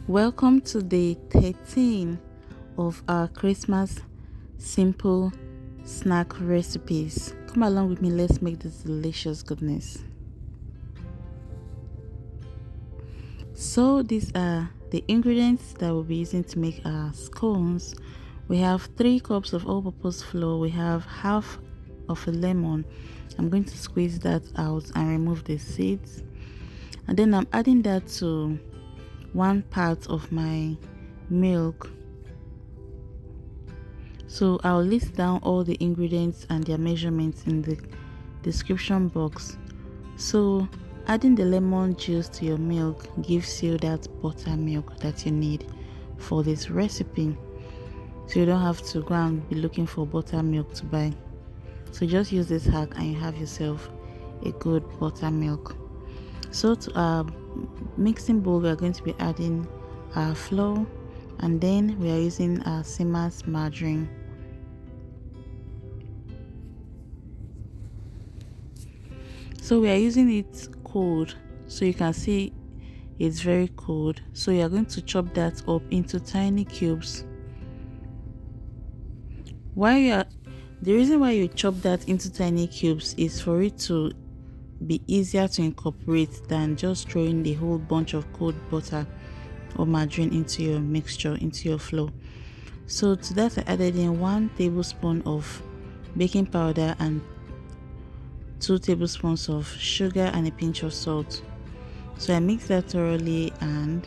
Welcome to day 13 of our Christmas simple snack recipes. Come along with me, let's make this delicious goodness. So these are the ingredients that we'll be using to make our scones. We have 3 cups of all-purpose flour. We have half of a lemon. I'm going to squeeze that out and remove the seeds. And then I'm adding that to 1 part of my milk. So I'll list down all the ingredients and their measurements in the description box. So adding the lemon juice to your milk gives you that buttermilk that you need for this recipe. So you don't have to go and be looking for buttermilk to buy. So just use this hack and you have yourself a good buttermilk. So to our mixing bowl, we are going to be adding our flour, and then we are using our Simmers margarine. So we are using it cold, so you can see it's very cold. So you are going to chop that up into tiny cubes. The reason why you chop that into tiny cubes is for it to be easier to incorporate than just throwing the whole bunch of cold butter or margarine into your mixture, into your flour. So to that I added in 1 tablespoon of baking powder and 2 tablespoons of sugar and a pinch of salt. So I mix that thoroughly and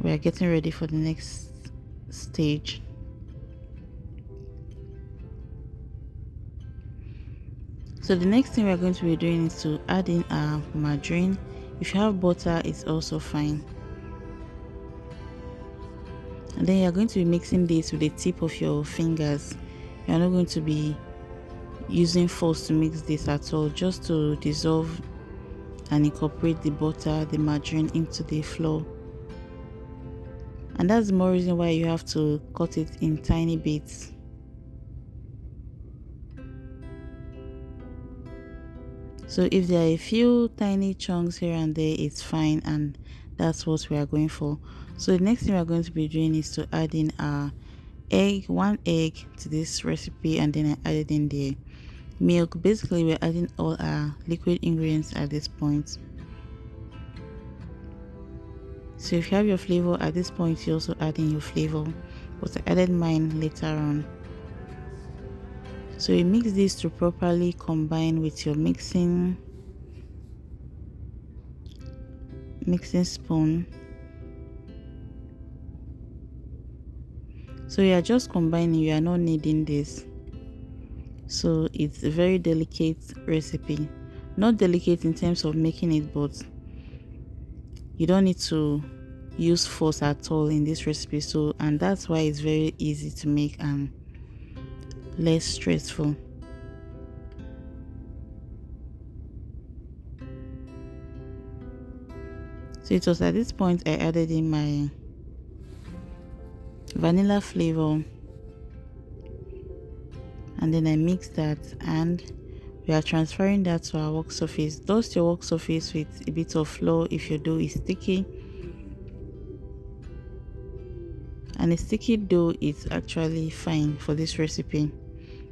we are getting ready for the next stage. So the next thing we are going to be doing is to add in our margarine. If you have butter, it's also fine. And then you are going to be mixing this with the tip of your fingers. You are not going to be using force to mix this at all, just to dissolve and incorporate the butter, the margarine into the flour. And that's the more reason why you have to cut it in tiny bits. So if there are a few tiny chunks here and there, it's fine, and that's what we are going for. So the next thing we are going to be doing is to add in our egg, 1 egg to this recipe, and then I added in the milk. Basically we're adding all our liquid ingredients at this point. So if you have your flavor at this point, you also add in your flavor, but I added mine later on. So you mix this to properly combine with your mixing spoon. So you are just combining, you are not kneading this. So it's a very delicate recipe. Not delicate in terms of making it, but you don't need to use force at all in this recipe. So, and that's why it's very easy to make and less stressful. So it was at this point I added in my vanilla flavor, and then I mixed that, and we are transferring that to our work surface. Dust your work surface with a bit of flour if your dough is sticky. And a sticky dough is actually fine for this recipe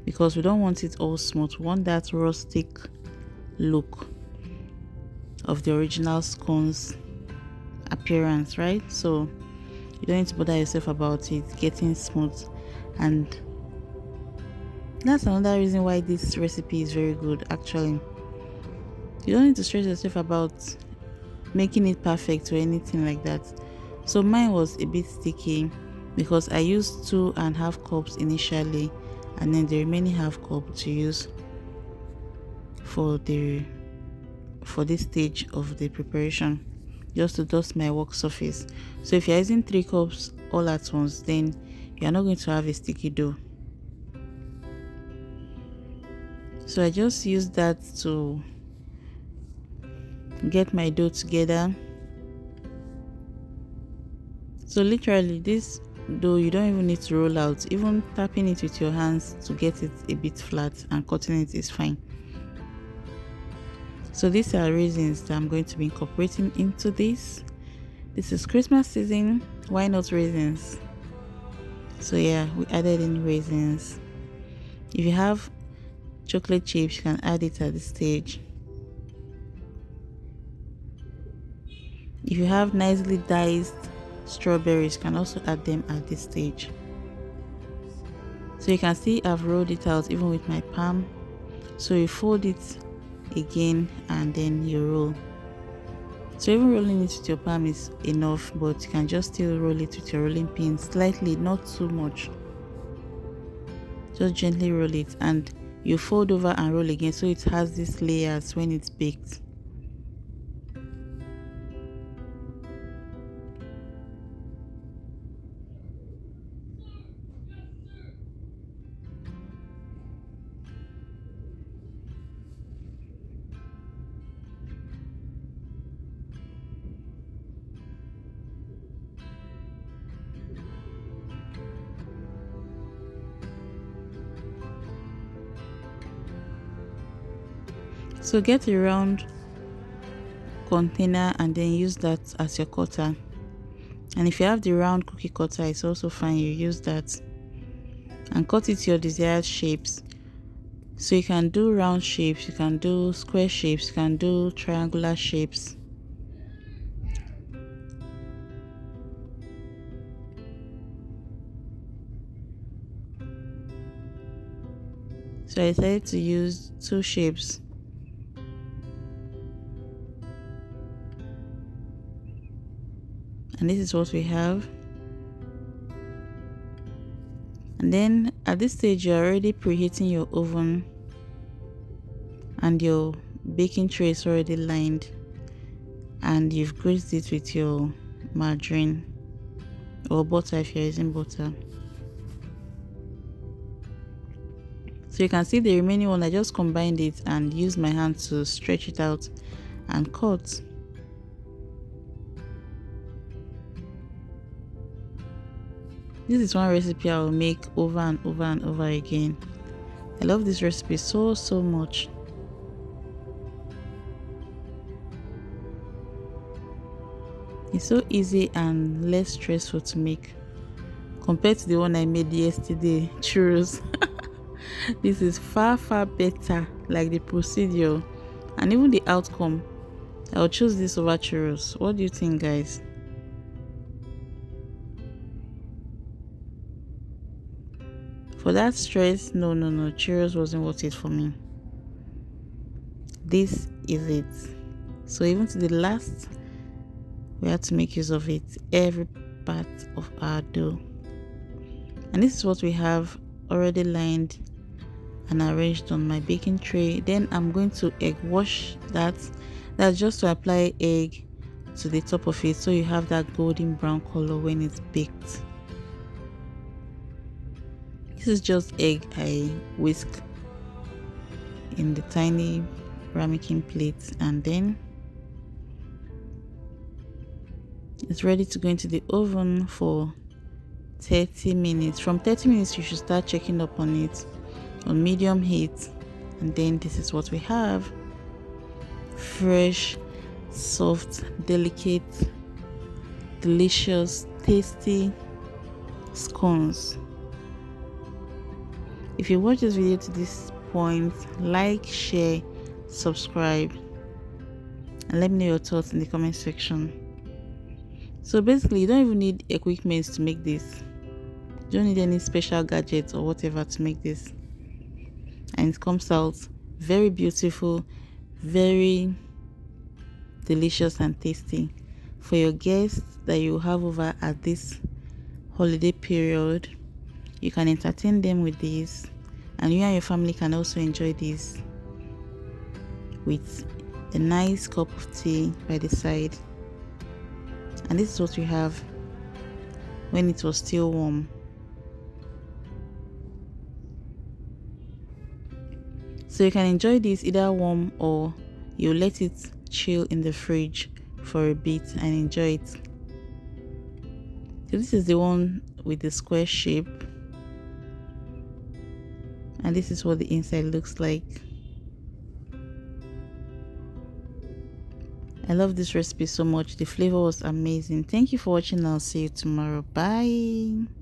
because we don't want it all smooth. We want that rustic look of the original scones appearance, right? So you don't need to bother yourself about it getting smooth, and that's another reason why this recipe is very good. Actually, you don't need to stress yourself about making it perfect or anything like that. So mine was a bit sticky because I used 2.5 cups initially, and then the remaining half cup to use for this stage of the preparation, just to dust my work surface. So if you're using 3 cups all at once, then you're not going to have a sticky dough. So I just used that to get my dough together. So literally this dough, you don't even need to roll out. Even tapping it with your hands to get it a bit flat and cutting it is fine. So these are raisins that I'm going to be incorporating into this. This is Christmas season, why not raisins? So yeah, we added in raisins. If you have chocolate chips, you can add it at this stage. If you have nicely diced strawberries, you can also add them at this stage. So you can see I've rolled it out even with my palm. So you fold it again and then you roll. So even rolling it with your palm is enough, but you can just still roll it with your rolling pin slightly, not too much. Just gently roll it and you fold over and roll again so it has these layers when it's baked. So get a round container and then use that as your cutter. And if you have the round cookie cutter, it's also fine, you use that. And cut it to your desired shapes. So you can do round shapes, you can do square shapes, you can do triangular shapes. So I decided to use 2 shapes. And this is what we have. And then at this stage you're already preheating your oven and your baking tray is already lined and you've greased it with your margarine or butter if you're using butter. So you can see the remaining one, I just combined it and used my hand to stretch it out and cut. This is one recipe I will make over and over and over again. I love this recipe so much. It's so easy and less stressful to make compared to the one I made yesterday, churros. This is far better, like the procedure and even the outcome. I'll choose this over churros. What do you think, guys? For that stress, no, churros wasn't worth it for me. This is it. So even to the last, we had to make use of it, every part of our dough. And this is what we have already lined and arranged on my baking tray. Then I'm going to egg wash that. That's just to apply egg to the top of it so you have that golden brown color when it's baked. This is just egg I whisk in the tiny ramekin plate and then it's ready to go into the oven for 30 minutes. From 30 minutes you should start checking up on it on medium heat. And then this is what we have: fresh, soft, delicate, delicious, tasty scones. If you watch this video to this point, like, share, subscribe, and let me know your thoughts in the comment section. So basically you don't even need equipment to make this. You don't need any special gadgets or whatever to make this, and it comes out very beautiful, very delicious and tasty for your guests that you have over at this holiday period. You can entertain them with this, and you and your family can also enjoy this with a nice cup of tea by the side. And this is what we have when it was still warm. So you can enjoy this either warm or you let it chill in the fridge for a bit and enjoy it. So this is the one with the square shape, and this is what the inside looks like. I love this recipe so much. The flavor was amazing. Thank you for watching. I'll see you tomorrow. Bye.